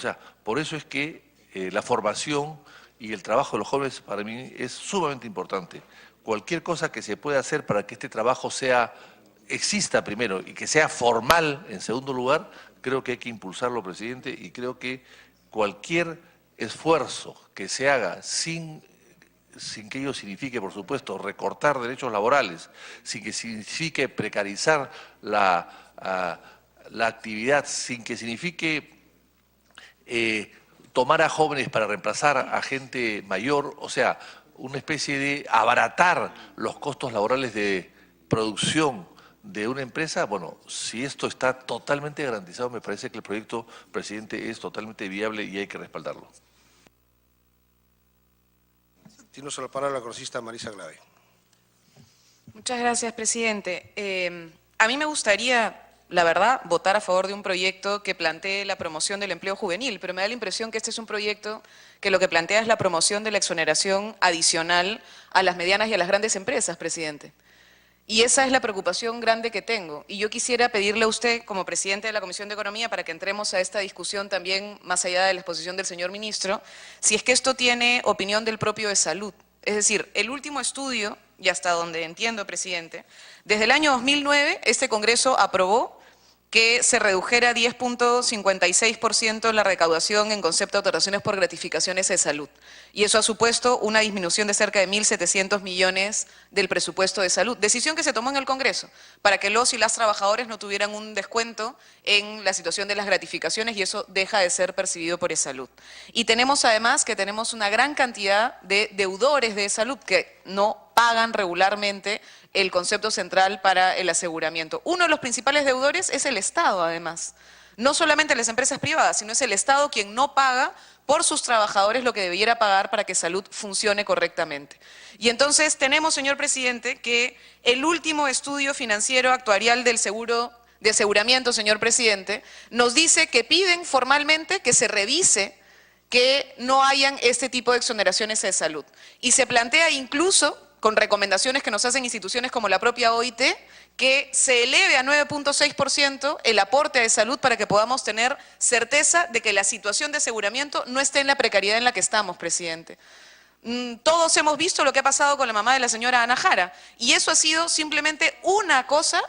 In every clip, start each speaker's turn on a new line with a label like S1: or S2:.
S1: sea, por eso es que la formación y el trabajo de los jóvenes para mí es sumamente importante. Cualquier cosa que se pueda hacer para que este trabajo exista primero y que sea formal en segundo lugar, creo que hay que impulsarlo, presidente, y creo que cualquier esfuerzo que se haga sin que ello signifique, por supuesto, recortar derechos laborales, sin que signifique precarizar la actividad, sin que signifique tomar a jóvenes para reemplazar a gente mayor, o sea, una especie de abaratar los costos laborales de producción de una empresa. Bueno, si esto está totalmente garantizado, me parece que el proyecto, presidente, es totalmente viable y hay que respaldarlo.
S2: Tiene la palabra la congresista Marisa Glave.
S3: Muchas gracias, presidente. A mí me gustaría, la verdad, votar a favor de un proyecto que plantee la promoción del empleo juvenil, pero me da la impresión que este es un proyecto que lo que plantea es la promoción de la exoneración adicional a las medianas y a las grandes empresas, presidente. Y esa es la preocupación grande que tengo. Y yo quisiera pedirle a usted, como presidente de la Comisión de Economía, para que entremos a esta discusión también, más allá de la exposición del señor ministro, si es que esto tiene opinión del propio de salud. Es decir, el último estudio, y hasta donde entiendo, presidente, desde el año 2009 este Congreso aprobó que se redujera 10.56% la recaudación en concepto de dotaciones por gratificaciones de salud. Y eso ha supuesto una disminución de cerca de 1.700 millones del presupuesto de salud. Decisión que se tomó en el Congreso para que los y las trabajadores no tuvieran un descuento en la situación de las gratificaciones y eso deja de ser percibido por salud. Y tenemos además que tenemos una gran cantidad de deudores de salud que no pagan regularmente el concepto central para el aseguramiento. Uno de los principales deudores es el Estado, además. No solamente las empresas privadas, sino es el Estado quien no paga por sus trabajadores lo que debiera pagar para que salud funcione correctamente. Y entonces tenemos, señor presidente, que el último estudio financiero actuarial del seguro de aseguramiento, señor presidente, nos dice que piden formalmente que se revise que no hayan este tipo de exoneraciones de salud. Y se plantea incluso, con recomendaciones que nos hacen instituciones como la propia OIT, que se eleve a 9.6% el aporte de salud para que podamos tener certeza de que la situación de aseguramiento no esté en la precariedad en la que estamos, presidente. Todos hemos visto lo que ha pasado con la mamá de la señora Ana Jara, y eso ha sido simplemente una cosa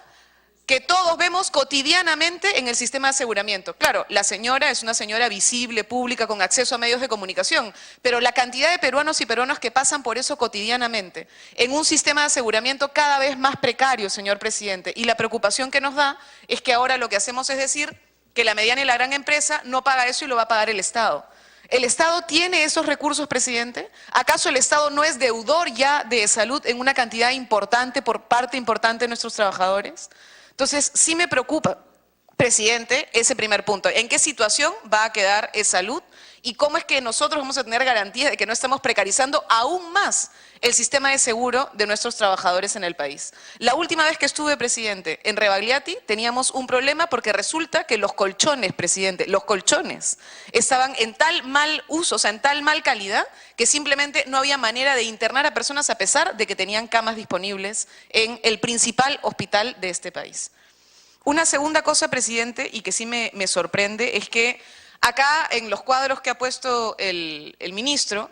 S3: que todos vemos cotidianamente en el sistema de aseguramiento. Claro, la señora es una señora visible, pública, con acceso a medios de comunicación, pero la cantidad de peruanos y peruanas que pasan por eso cotidianamente, en un sistema de aseguramiento cada vez más precario, señor presidente, y la preocupación que nos da es que ahora lo que hacemos es decir que la mediana y la gran empresa no paga eso y lo va a pagar el Estado. ¿El Estado tiene esos recursos, presidente? ¿Acaso el Estado no es deudor ya de salud en una cantidad importante por parte importante de nuestros trabajadores? Entonces, sí me preocupa, presidente, ese primer punto. ¿En qué situación va a quedar salud? ¿Y cómo es que nosotros vamos a tener garantía de que no estamos precarizando aún más el sistema de seguro de nuestros trabajadores en el país? La última vez que estuve, presidente, en Rebagliati teníamos un problema porque resulta que los colchones, presidente, los colchones estaban en tal mal uso, o sea, en tal mal calidad, que simplemente no había manera de internar a personas a pesar de que tenían camas disponibles en el principal hospital de este país. Una segunda cosa, presidente, y que sí me sorprende, es que acá en los cuadros que ha puesto el ministro,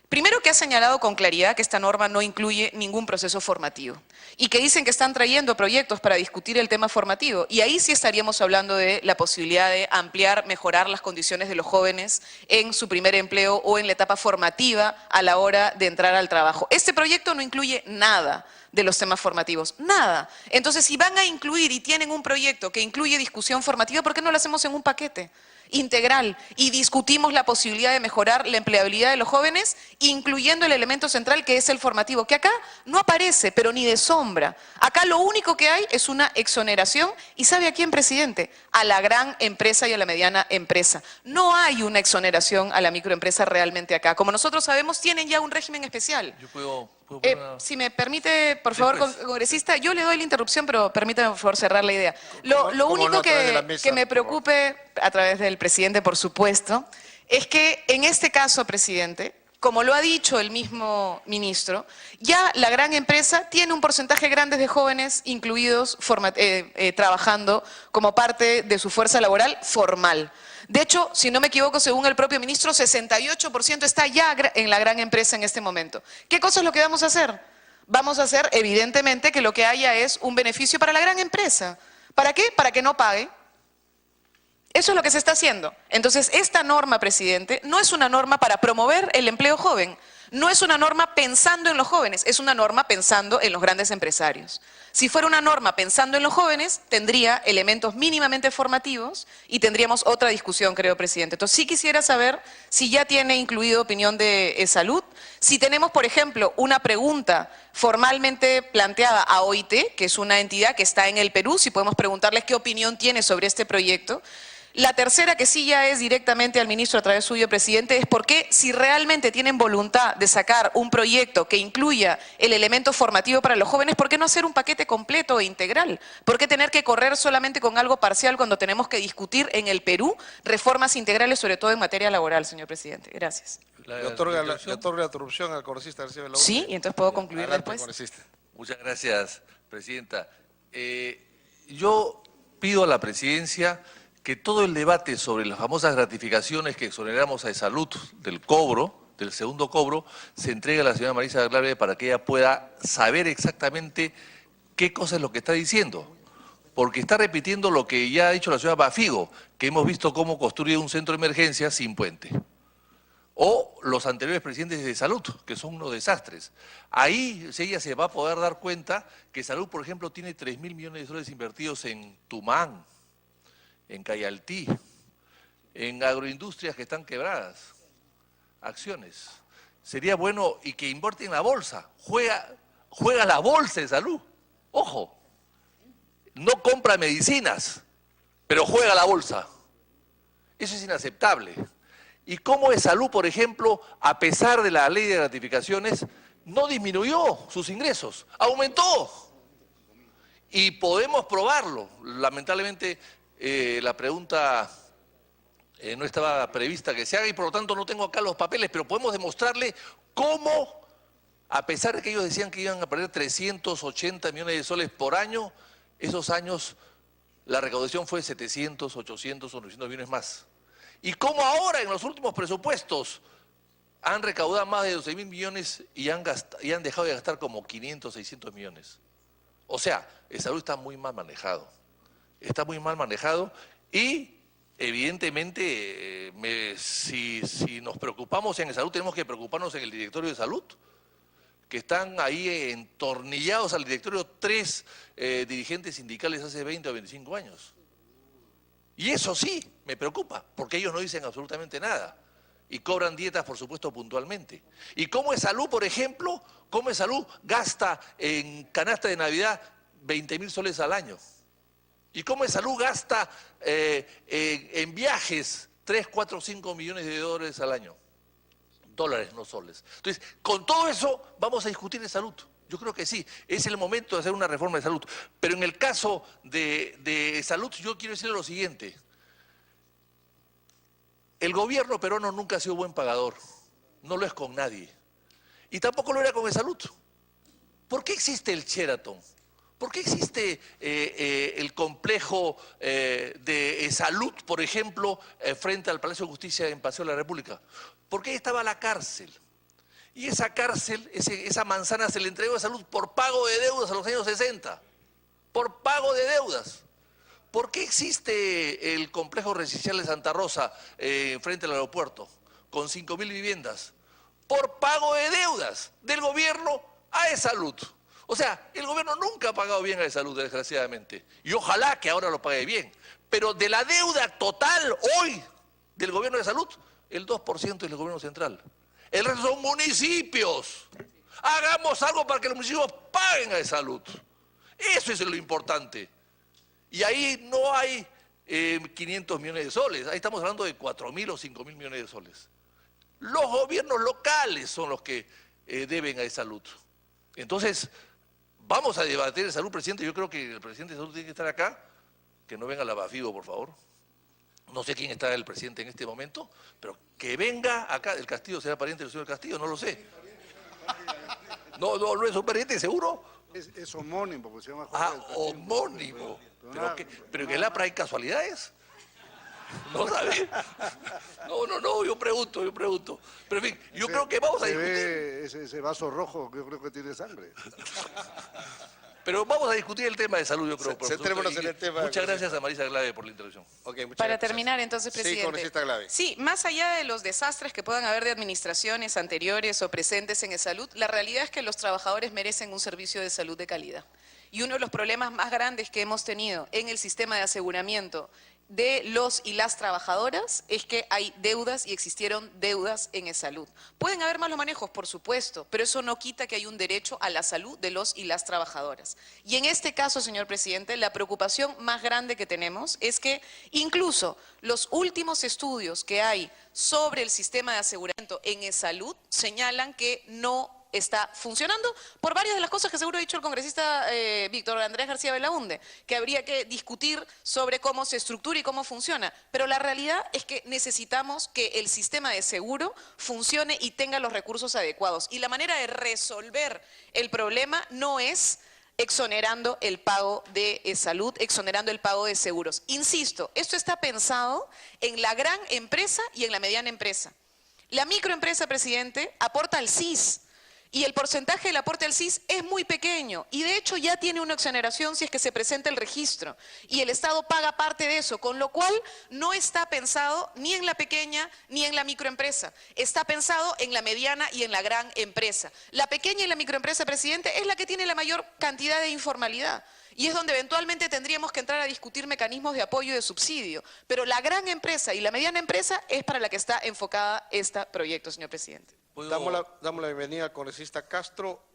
S3: primero que ha señalado con claridad que esta norma no incluye ningún proceso formativo y que dicen que están trayendo proyectos para discutir el tema formativo y ahí sí estaríamos hablando de la posibilidad de ampliar, mejorar las condiciones de los jóvenes en su primer empleo o en la etapa formativa a la hora de entrar al trabajo. Este proyecto no incluye nada de los temas formativos, nada. Entonces, si van a incluir y tienen un proyecto que incluye discusión formativa, ¿por qué no lo hacemos en un paquete integral y discutimos la posibilidad de mejorar la empleabilidad de los jóvenes, incluyendo el elemento central que es el formativo, que acá no aparece, pero ni de sombra? Acá lo único que hay es una exoneración, ¿y sabe a quién, presidente? A la gran empresa y a la mediana empresa. No hay una exoneración a la microempresa realmente acá. Como nosotros sabemos, tienen ya un régimen especial.
S1: Yo puedo
S3: si me permite, por favor, congresista, yo le doy la interrupción, pero permítame, por favor, cerrar la idea. Lo único que me preocupe, a través del presidente, por supuesto, es que en este caso, presidente, como lo ha dicho el mismo ministro, ya la gran empresa tiene un porcentaje grande de jóvenes incluidos trabajando como parte de su fuerza laboral formal. De hecho, si no me equivoco, según el propio ministro, 68% está ya en la gran empresa en este momento. ¿Qué cosa es lo que vamos a hacer? Vamos a hacer, evidentemente, que lo que haya es un beneficio para la gran empresa. ¿Para qué? Para que no pague. Eso es lo que se está haciendo. Entonces, esta norma, presidente, no es una norma para promover el empleo joven, no es una norma pensando en los jóvenes, es una norma pensando en los grandes empresarios. Si fuera una norma pensando en los jóvenes, tendría elementos mínimamente formativos y tendríamos otra discusión, creo, presidente. Entonces, sí quisiera saber si ya tiene incluido opinión de salud, si tenemos, por ejemplo, una pregunta formalmente planteada a OIT, que es una entidad que está en el Perú, si podemos preguntarles qué opinión tiene sobre este proyecto. La tercera, que sí ya es directamente al ministro a través suyo, presidente, es por qué, si realmente tienen voluntad de sacar un proyecto que incluya el elemento formativo para los jóvenes, ¿por qué no hacer un paquete completo e integral? ¿Por qué tener que correr solamente con algo parcial cuando tenemos que discutir en el Perú reformas integrales, sobre todo en materia laboral, señor presidente? Gracias.
S2: Le otorga la interrupción al congresista García Belaúnde.
S3: Sí, y entonces puedo concluir
S2: Adelante,
S3: después.
S2: congresista.
S1: Muchas gracias, presidenta. Yo pido a la presidencia que todo el debate sobre las famosas gratificaciones que exoneramos a Salud del cobro, del segundo cobro, se entregue a la señora Marisa Glave para que ella pueda saber exactamente qué cosa es lo que está diciendo. Porque está repitiendo lo que ya ha dicho la señora Bafigo, que hemos visto cómo construye un centro de emergencia sin puente. O los anteriores presidentes de Salud, que son unos desastres. Ahí ella se va a poder dar cuenta que Salud, por ejemplo, tiene 3.000 millones de soles invertidos en Tumán, en Cayaltí, en agroindustrias que están quebradas, acciones. Sería bueno y que invierten en la bolsa, juega la bolsa de Salud, ojo, no compra medicinas, pero juega la bolsa. Eso es inaceptable. ¿Y cómo es Salud, por ejemplo, a pesar de la ley de gratificaciones, no disminuyó sus ingresos, aumentó? Y podemos probarlo. Lamentablemente, la pregunta no estaba prevista que se haga y por lo tanto no tengo acá los papeles, pero podemos demostrarle cómo, a pesar de que ellos decían que iban a perder 380 millones de soles por año, esos años la recaudación fue 700, 800 o 900 millones más. Y cómo ahora en los últimos presupuestos han recaudado más de 12.000 millones y han dejado de gastar como 500, 600 millones. O sea, el Salud está muy mal manejado. Está muy mal manejado y evidentemente si nos preocupamos en el Salud tenemos que preocuparnos en el directorio de Salud, que están ahí entornillados al directorio 3 dirigentes sindicales hace 20 o 25 años. Y eso sí me preocupa, porque ellos no dicen absolutamente nada y cobran dietas, por supuesto, puntualmente. ¿Y cómo es Salud, por ejemplo? ¿Cómo es Salud gasta en canasta de Navidad 20.000 soles al año? ¿Y cómo es Salud gasta en viajes 3, 4, 5 millones de dólares al año? Dólares, no soles. Entonces, con todo eso vamos a discutir de Salud. Yo creo que sí, es el momento de hacer una reforma de Salud. Pero en el caso de Salud, yo quiero decirle lo siguiente. El gobierno peruano nunca ha sido buen pagador, no lo es con nadie. Y tampoco lo era con el Salud. ¿Por qué existe el Sheraton? ¿Por qué existe el complejo de Salud, por ejemplo, frente al Palacio de Justicia en Paseo de la República? Porque ahí estaba la cárcel. Y esa cárcel, esa manzana se le entregó a Salud por pago de deudas a los años 60. Por pago de deudas. ¿Por qué existe el complejo residencial de Santa Rosa frente al aeropuerto con 5.000 viviendas? Por pago de deudas del gobierno a Salud. O sea, el gobierno nunca ha pagado bien a Salud, desgraciadamente. Y ojalá que ahora lo pague bien. Pero de la deuda total hoy del gobierno de Salud, el 2% es del gobierno central. El resto son municipios. Hagamos algo para que los municipios paguen a Salud. Eso es lo importante. Y ahí no hay 500 millones de soles. Ahí estamos hablando de 4.000 o 5.000 millones de soles. Los gobiernos locales son los que deben a Salud. Entonces, vamos a debatir de Salud, presidente. Yo creo que el presidente de Salud tiene que estar acá. Que no venga la Bafigo, por favor. no sé quién está el presidente en este momento, pero que venga acá. ¿El Castillo será pariente del señor Castillo? No lo sé. No es un pariente, ¿seguro?
S2: Es homónimo, porque se llama Jorge del Castillo.
S1: Homónimo. Pero que en el APRA hay casualidades. ¿No sabe? No, yo pregunto. Pero en fin, yo creo que vamos a discutir.
S2: Ese vaso rojo, yo creo que tiene sangre.
S1: Pero vamos a discutir el tema de salud, yo creo.
S2: Centrémonos en el tema.
S1: Muchas gracias a Marisa Glave por la intervención.
S2: Okay, muchas
S3: Para
S2: gracias.
S3: terminar, entonces, presidente.
S2: Sí, congresista Glave.
S3: Sí, más allá de los desastres que puedan haber de administraciones anteriores o presentes en salud, la realidad es que los trabajadores merecen un servicio de salud de calidad. Y uno de los problemas más grandes que hemos tenido en el sistema de aseguramiento de los y las trabajadoras es que hay deudas y existieron deudas en salud. Pueden haber malos manejos, por supuesto, pero eso no quita que hay un derecho a la salud de los y las trabajadoras. Y en este caso, señor presidente, la preocupación más grande que tenemos es que incluso los últimos estudios que hay sobre el sistema de aseguramiento en salud señalan que no está funcionando por varias de las cosas que seguro ha dicho el congresista Víctor Andrés García Belaunde, que habría que discutir sobre cómo se estructura y cómo funciona. Pero la realidad es que necesitamos que el sistema de seguro funcione y tenga los recursos adecuados. Y la manera de resolver el problema no es exonerando el pago de salud, exonerando el pago de seguros. Insisto, esto está pensado en la gran empresa y en la mediana empresa. La microempresa, presidente, aporta al CIS. Y el porcentaje del aporte al CIS es muy pequeño y de hecho ya tiene una exoneración si es que se presenta el registro y el Estado paga parte de eso, con lo cual no está pensado ni en la pequeña ni en la microempresa, está pensado en la mediana y en la gran empresa. La pequeña y la microempresa, presidente, es la que tiene la mayor cantidad de informalidad. Y es donde eventualmente tendríamos que entrar a discutir mecanismos de apoyo y de subsidio. Pero la gran empresa y la mediana empresa es para la que está enfocada este proyecto, señor presidente.
S2: Damos la bienvenida al congresista Castro.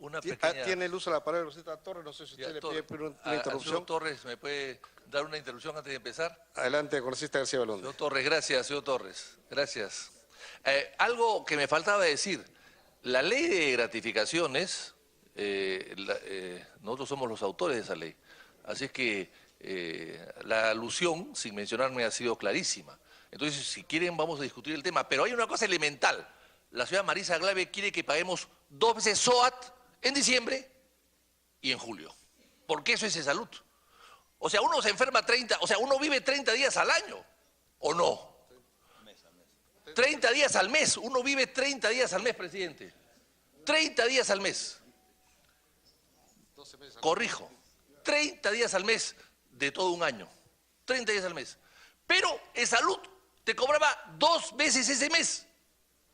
S2: Tiene el uso de la palabra el congresista Torres. No sé si usted le pide una interrupción.
S1: Señor Torres, ¿me puede dar una interrupción antes de empezar?
S2: Adelante, congresista García Belaunde.
S1: Señor Torres, gracias, señor Torres. Gracias. Algo que me faltaba decir. La ley de gratificaciones, nosotros somos los autores de esa ley. Así es que la alusión, sin mencionarme, ha sido clarísima. Entonces, si quieren, vamos a discutir el tema. Pero hay una cosa elemental. La señora Marisa Glave quiere que paguemos 2 veces SOAT en diciembre y en julio. Porque eso es de salud. O sea, uno se enferma uno vive 30 días al año, ¿o no? 30 días al mes. Uno vive 30 días al mes, presidente. 30 días al mes. Corrijo. 30 días al mes de todo un año. 30 días al mes. Pero en salud te cobraba 2 veces ese mes.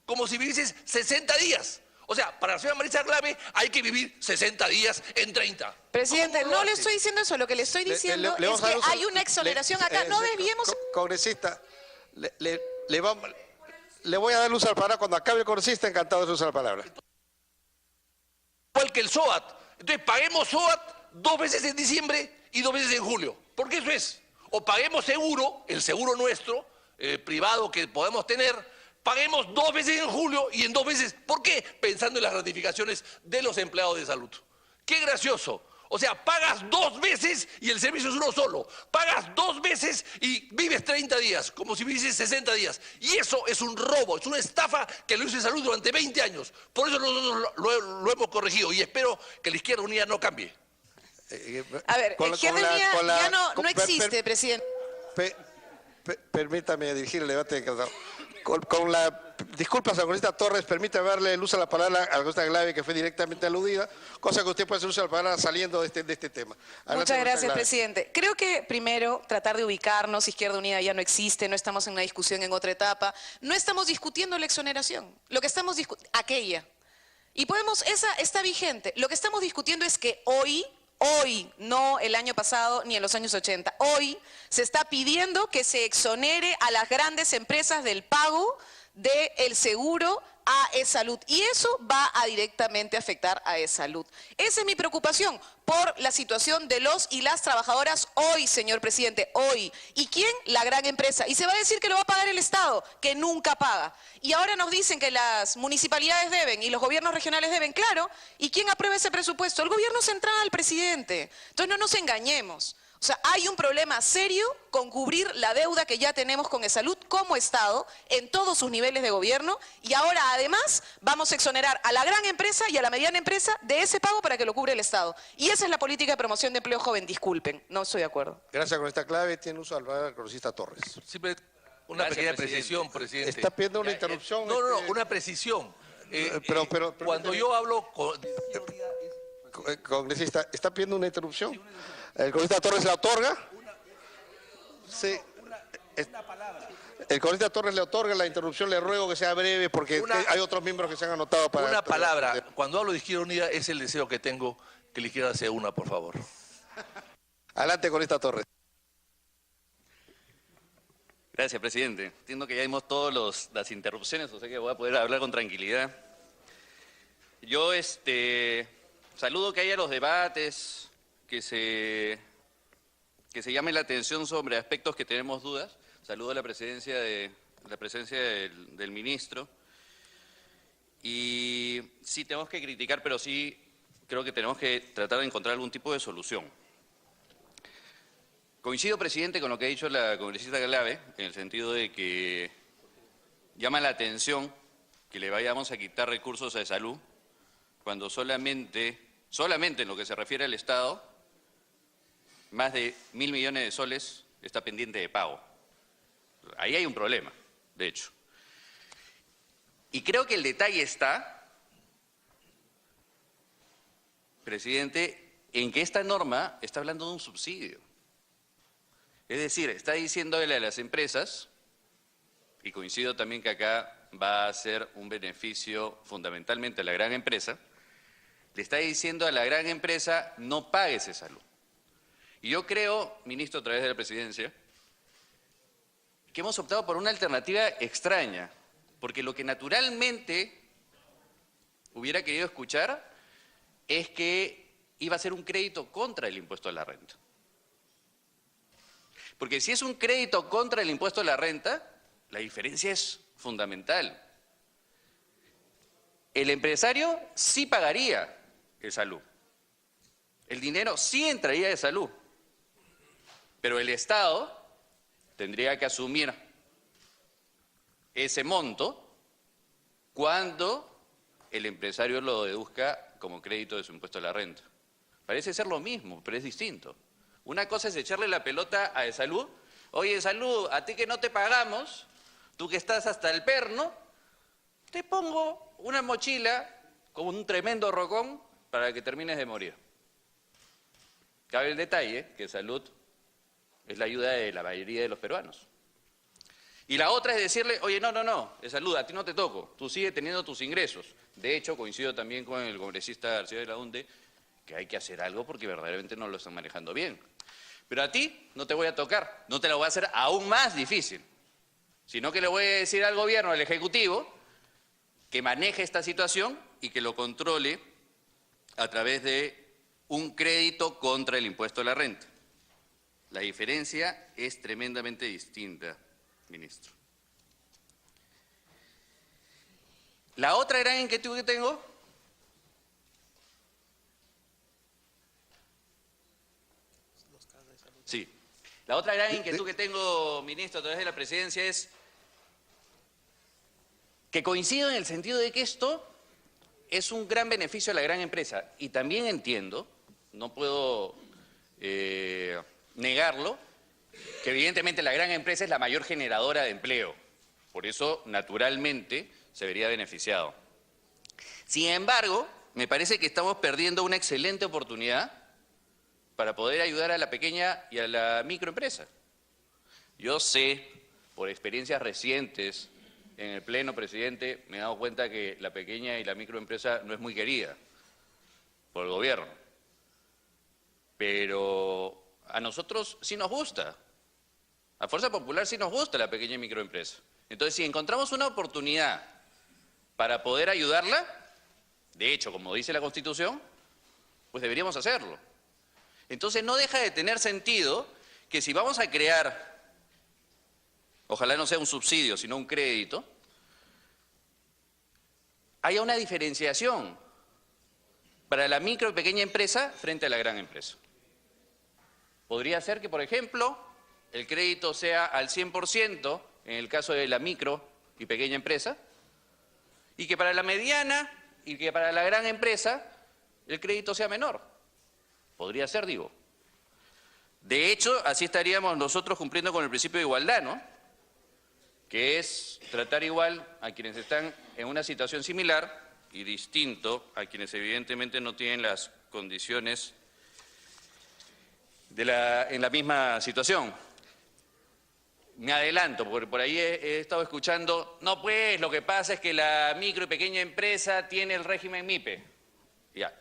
S1: Como si vivieses 60 días. O sea, para la señora Marisa Glave hay que vivir 60 días en 30.
S3: Presidente, no le estoy diciendo eso. Lo que le estoy diciendo es que hay una exoneración acá. No desviemos.
S2: Congresista, le voy a dar luz a la palabra. Cuando acabe el congresista, encantado de usar la palabra.
S1: Igual que el SOAT. Entonces paguemos SOAT 2 veces en diciembre y 2 veces en julio. Porque eso es. O paguemos seguro, el seguro nuestro, privado que podemos tener, paguemos 2 veces en julio y en 2 veces. ¿Por qué? Pensando en las gratificaciones de los empleados de salud. ¡Qué gracioso! O sea, pagas 2 veces y el servicio es uno solo. Pagas 2 veces y vives 30 días, como si vivieses 60 días. Y eso es un robo, es una estafa que lo hizo en salud durante 20 años. Por eso nosotros lo hemos corregido y espero que la Izquierda Unida no cambie.
S3: A ver, Izquierda Unida ya no existe, presidente.
S2: Permítame dirigir el debate de disculpas al congresista Torres, permítame darle el uso de la palabra al congresista Glave, que fue directamente aludida, cosa que usted puede hacer uso de la palabra saliendo de este tema. Adelante,
S3: muchas gracias,
S2: Glave.
S3: presidente. Creo que primero tratar de ubicarnos, Izquierda Unida ya no existe, no estamos en una discusión en otra etapa, no estamos discutiendo la exoneración, lo que estamos discutiendo, aquella. Y esa está vigente. Lo que estamos discutiendo es que hoy, no el año pasado ni en los años 80, hoy se está pidiendo que se exonere a las grandes empresas del pago del seguro a salud y eso va a directamente afectar a salud. Esa es mi preocupación por la situación de los y las trabajadoras hoy, señor presidente, hoy. ¿Y quién? La gran empresa. Y se va a decir que lo va a pagar el Estado, que nunca paga. Y ahora nos dicen que las municipalidades deben y los gobiernos regionales deben, claro. ¿Y quién aprueba ese presupuesto? El gobierno central, presidente. Entonces no nos engañemos. O sea, hay un problema serio con cubrir la deuda que ya tenemos con Esalud como Estado en todos sus niveles de gobierno y ahora además vamos a exonerar a la gran empresa y a la mediana empresa de ese pago para que lo cubre el Estado. Y esa es la política de promoción de empleo joven. Disculpen, no estoy de acuerdo.
S2: Gracias con esta clave. Tiene uso al congresista Torres.
S1: Siempre una pequeña precisión, presidente.
S2: Está pidiendo una interrupción.
S1: No, una precisión.
S2: Pero
S1: cuando yo hablo con...
S2: Congresista, ¿está pidiendo una interrupción? ¿El congresista Torres la otorga? Sí. El congresista Torres le otorga la interrupción, le ruego que sea breve porque hay otros miembros que se han anotado para...
S1: Una palabra, cuando hablo de Izquierda Unida es el deseo que tengo que la izquierda sea una, por favor.
S2: Adelante, congresista Torres.
S4: Gracias, presidente. Entiendo que ya vimos todas las interrupciones, o sea que voy a poder hablar con tranquilidad. Yo saludo que haya los debates, que se llame la atención sobre aspectos que tenemos dudas. Saludo a la presencia del ministro. Y sí, tenemos que criticar, pero sí creo que tenemos que tratar de encontrar algún tipo de solución. Coincido, presidente, con lo que ha dicho la congresista Clave, en el sentido de que llama la atención que le vayamos a quitar recursos a salud cuando solamente en lo que se refiere al Estado, más de 1.000 millones de soles está pendiente de pago. Ahí hay un problema, de hecho. Y creo que el detalle está, presidente, en que esta norma está hablando de un subsidio. Es decir, está diciéndole a las empresas, y coincido también que acá va a ser un beneficio fundamentalmente a la gran empresa, le está diciendo a la gran empresa, no pagues esa salud. Y yo creo, ministro, a través de la presidencia, que hemos optado por una alternativa extraña, porque lo que naturalmente hubiera querido escuchar es que iba a ser un crédito contra el impuesto a la renta. Porque si es un crédito contra el impuesto a la renta, la diferencia es fundamental. El empresario sí pagaría el salud. El dinero sí entraría de salud. Pero el Estado tendría que asumir ese monto cuando el empresario lo deduzca como crédito de su impuesto a la renta. Parece ser lo mismo, pero es distinto. Una cosa es echarle la pelota a Esalud. Oye, Esalud, a ti que no te pagamos, tú que estás hasta el perno, te pongo una mochila con un tremendo rocón para que termines de morir. Cabe el detalle que Salud es la ayuda de la mayoría de los peruanos. Y la otra es decirle, oye, no, Salud, a ti no te toco, tú sigues teniendo tus ingresos. De hecho, coincido también con el congresista García de la Hunde, que hay que hacer algo porque verdaderamente no lo están manejando bien. Pero a ti no te voy a tocar, no te lo voy a hacer aún más difícil, sino que le voy a decir al gobierno, al Ejecutivo, que maneje esta situación y que lo controle a través de un crédito contra el impuesto a la renta. La diferencia es tremendamente distinta, ministro. La otra gran inquietud que tengo La otra gran inquietud que tengo, ministro, a través de la presidencia es que coincido en el sentido de que esto es un gran beneficio a la gran empresa. Y también entiendo, no puedo negarlo, que evidentemente la gran empresa es la mayor generadora de empleo. Por eso, naturalmente, se vería beneficiado. Sin embargo, me parece que estamos perdiendo una excelente oportunidad para poder ayudar a la pequeña y a la microempresa. Yo sé, por experiencias recientes, en el Pleno, presidente, me he dado cuenta que la pequeña y la microempresa no es muy querida por el gobierno. Pero a nosotros sí nos gusta. A Fuerza Popular sí nos gusta la pequeña y microempresa. Entonces, si encontramos una oportunidad para poder ayudarla, de hecho, como dice la Constitución, pues deberíamos hacerlo. Entonces no deja de tener sentido que si vamos a crear, ojalá no sea un subsidio, sino un crédito, haya una diferenciación para la micro y pequeña empresa frente a la gran empresa. Podría ser que, por ejemplo, el crédito sea al 100% en el caso de la micro y pequeña empresa, y que para la mediana y que para la gran empresa el crédito sea menor. Podría ser, digo. De hecho, así estaríamos nosotros cumpliendo con el principio de igualdad, ¿no? Que es tratar igual a quienes están en una situación similar y distinto a quienes evidentemente no tienen las condiciones en la misma situación. Me adelanto, porque por ahí he estado escuchando, no pues, lo que pasa es que la micro y pequeña empresa tiene el régimen MIPE. Ya,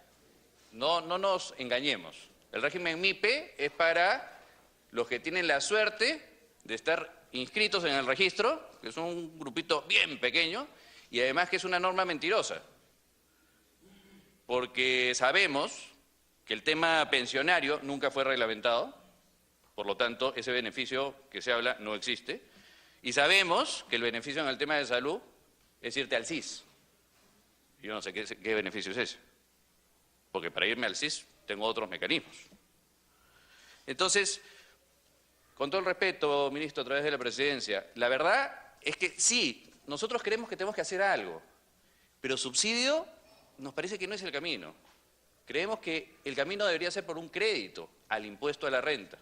S4: no nos engañemos. El régimen MIPE es para los que tienen la suerte de estar inscritos en el registro, que es un grupito bien pequeño, y además que es una norma mentirosa. Porque sabemos que el tema pensionario nunca fue reglamentado, por lo tanto, ese beneficio que se habla no existe. Y sabemos que el beneficio en el tema de salud es irte al CIS. Yo no sé qué beneficio es ese, porque para irme al CIS tengo otros mecanismos. Entonces, con todo el respeto, ministro, a través de la presidencia, la verdad es que sí, nosotros creemos que tenemos que hacer algo, pero subsidio nos parece que no es el camino. Creemos que el camino debería ser por un crédito al impuesto a la renta.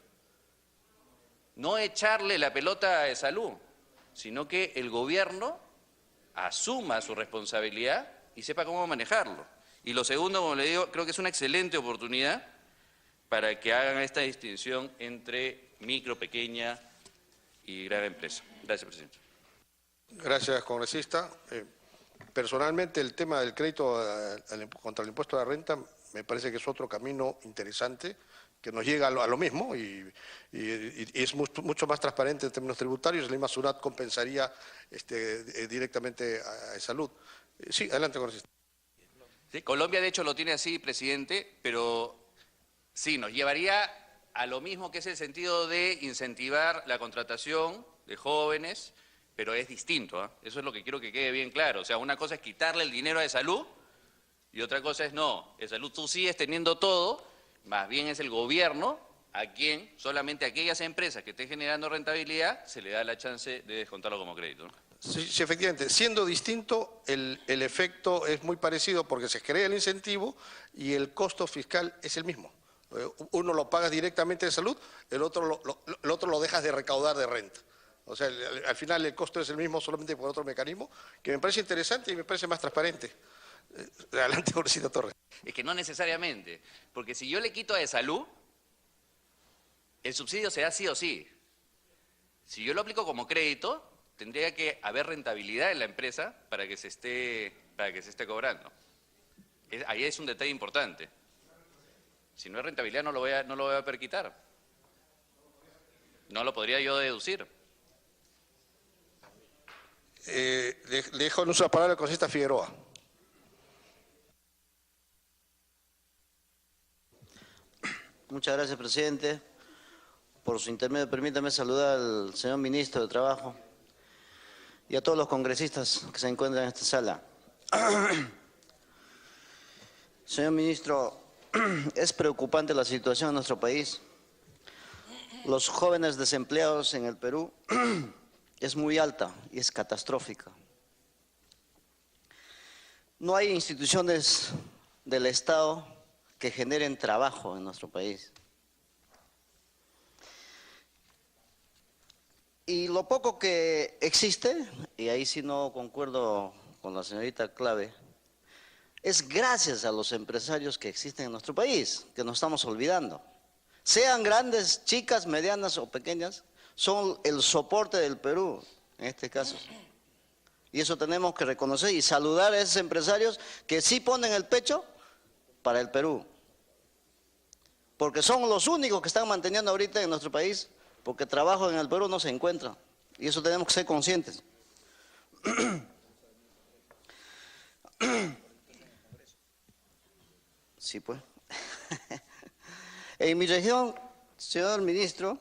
S4: No echarle la pelota de salud, sino que el gobierno asuma su responsabilidad y sepa cómo manejarlo. Y lo segundo, como le digo, creo que es una excelente oportunidad para que hagan esta distinción entre micro, pequeña y gran empresa. Gracias, presidente.
S2: Gracias, congresista. Personalmente, el tema del crédito contra el impuesto a la renta me parece que es otro camino interesante que nos llega a lo mismo y es mucho más transparente en términos tributarios. El IMA SUNAT compensaría directamente a salud. Sí, adelante, congresista.
S4: Sí, Colombia, de hecho, lo tiene así, presidente, pero sí, nos llevaría a lo mismo, que es el sentido de incentivar la contratación de jóvenes, pero es distinto, ¿eh? Eso es lo que quiero que quede bien claro. O sea, una cosa es quitarle el dinero a de salud y otra cosa es no. De salud tú sigues teniendo todo, más bien es el gobierno a quien solamente aquellas empresas que estén generando rentabilidad se le da la chance de descontarlo como crédito, ¿no?
S2: Sí, efectivamente. Siendo distinto, el efecto es muy parecido porque se crea el incentivo y el costo fiscal es el mismo. Uno lo pagas directamente de salud, el otro lo dejas de recaudar de renta. O sea, al final el costo es el mismo, solamente por otro mecanismo, que me parece interesante y me parece más transparente. Adelante, congresista Torres.
S4: Es que no necesariamente, porque si yo le quito a de salud, el subsidio se da sí o sí. Si yo lo aplico como crédito, tendría que haber rentabilidad en la empresa para que se esté cobrando. Ahí es un detalle importante. Si no hay rentabilidad no lo voy a perquitar. No lo podría yo deducir.
S2: Le dejo en uso la palabra al congresista Figueroa.
S5: Muchas gracias, presidente. Por su intermedio, permítame saludar al señor ministro de Trabajo y a todos los congresistas que se encuentran en esta sala. Señor ministro, es preocupante la situación en nuestro país. Los jóvenes desempleados en el Perú es muy alta y es catastrófica. No hay instituciones del Estado que generen trabajo en nuestro país. Y lo poco que existe, y ahí sí no concuerdo con la señorita Clave, es gracias a los empresarios que existen en nuestro país, que nos estamos olvidando. Sean grandes, chicas, medianas o pequeñas, son el soporte del Perú, en este caso. Y eso tenemos que reconocer y saludar a esos empresarios que sí ponen el pecho para el Perú. Porque son los únicos que están manteniendo ahorita en nuestro país, porque trabajo en el Perú no se encuentra. Y eso tenemos que ser conscientes. Sí, pues. En mi región, señor ministro,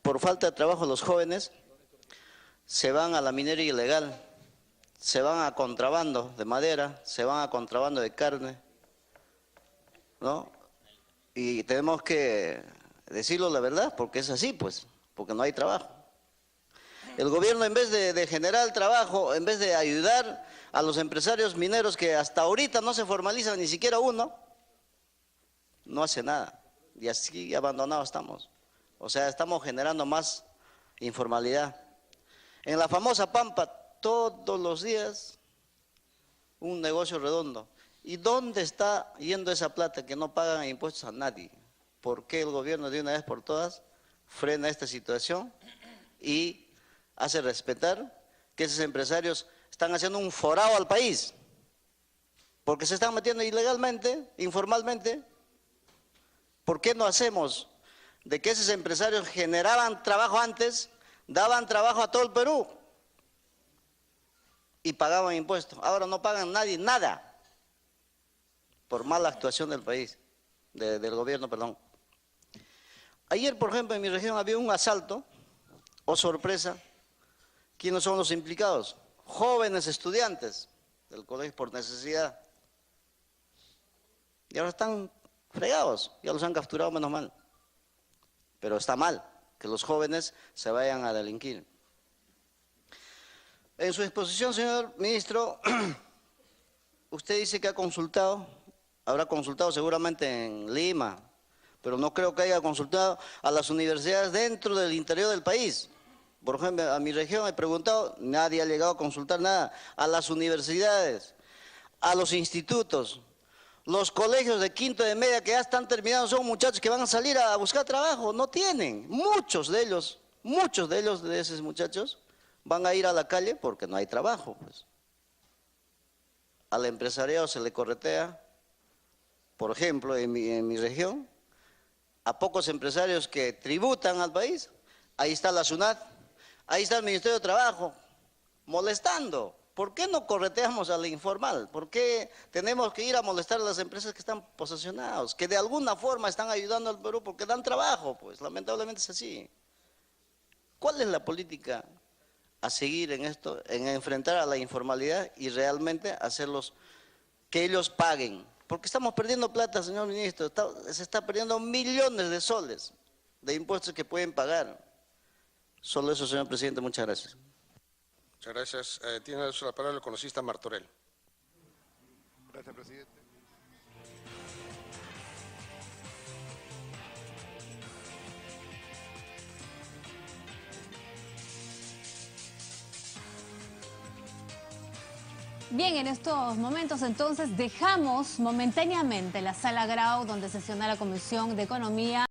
S5: por falta de trabajo los jóvenes se van a la minería ilegal, se van a contrabando de madera, se van a contrabando de carne, ¿no? Y tenemos que decirlo la verdad, porque es así, pues, porque no hay trabajo. El gobierno, en vez de generar trabajo, en vez de ayudar a los empresarios mineros que hasta ahorita no se formalizan ni siquiera uno, no hace nada. Y así abandonados estamos. O sea, estamos generando más informalidad. En la famosa Pampa, todos los días, un negocio redondo. ¿Y dónde está yendo esa plata que no pagan impuestos a nadie? ¿Por qué el gobierno de una vez por todas frena esta situación y hace respetar que esos empresarios están haciendo un forado al país? Porque se están metiendo ilegalmente, informalmente. ¿Por qué no hacemos de que esos empresarios generaban trabajo antes, daban trabajo a todo el Perú y pagaban impuestos? Ahora no pagan nadie nada por mala actuación del país, del gobierno, perdón. Ayer, por ejemplo, en mi región había un asalto, oh sorpresa. ¿Quiénes son los implicados? Jóvenes estudiantes del colegio por necesidad. Y ahora están fregados, ya los han capturado, menos mal. Pero está mal que los jóvenes se vayan a delinquir. En su exposición, señor ministro, usted dice que ha consultado, habrá consultado seguramente en Lima, pero no creo que haya consultado a las universidades dentro del interior del país. Por ejemplo, a mi región he preguntado, nadie ha llegado a consultar nada. A las universidades, a los institutos, los colegios de quinto de media que ya están terminados son muchachos que van a salir a buscar trabajo, no tienen. Muchos de ellos, de esos muchachos, van a ir a la calle porque no hay trabajo, pues. Al empresariado se le corretea, por ejemplo, en mi región, a pocos empresarios que tributan al país, ahí está la SUNAT, ahí está el Ministerio de Trabajo, molestando. ¿Por qué no correteamos al informal? ¿Por qué tenemos que ir a molestar a las empresas que están posesionadas, que de alguna forma están ayudando al Perú porque dan trabajo? Pues lamentablemente es así. ¿Cuál es la política a seguir en esto, en enfrentar a la informalidad y realmente hacerlos que ellos paguen? Porque estamos perdiendo plata, señor ministro, se está perdiendo millones de soles de impuestos que pueden pagar. Solo eso, señor presidente, muchas gracias.
S2: Muchas gracias. Tiene la palabra el congresista Martorell.
S6: Gracias, presidente.
S7: Bien, en estos momentos entonces dejamos momentáneamente la sala Grau donde sesiona la Comisión de Economía.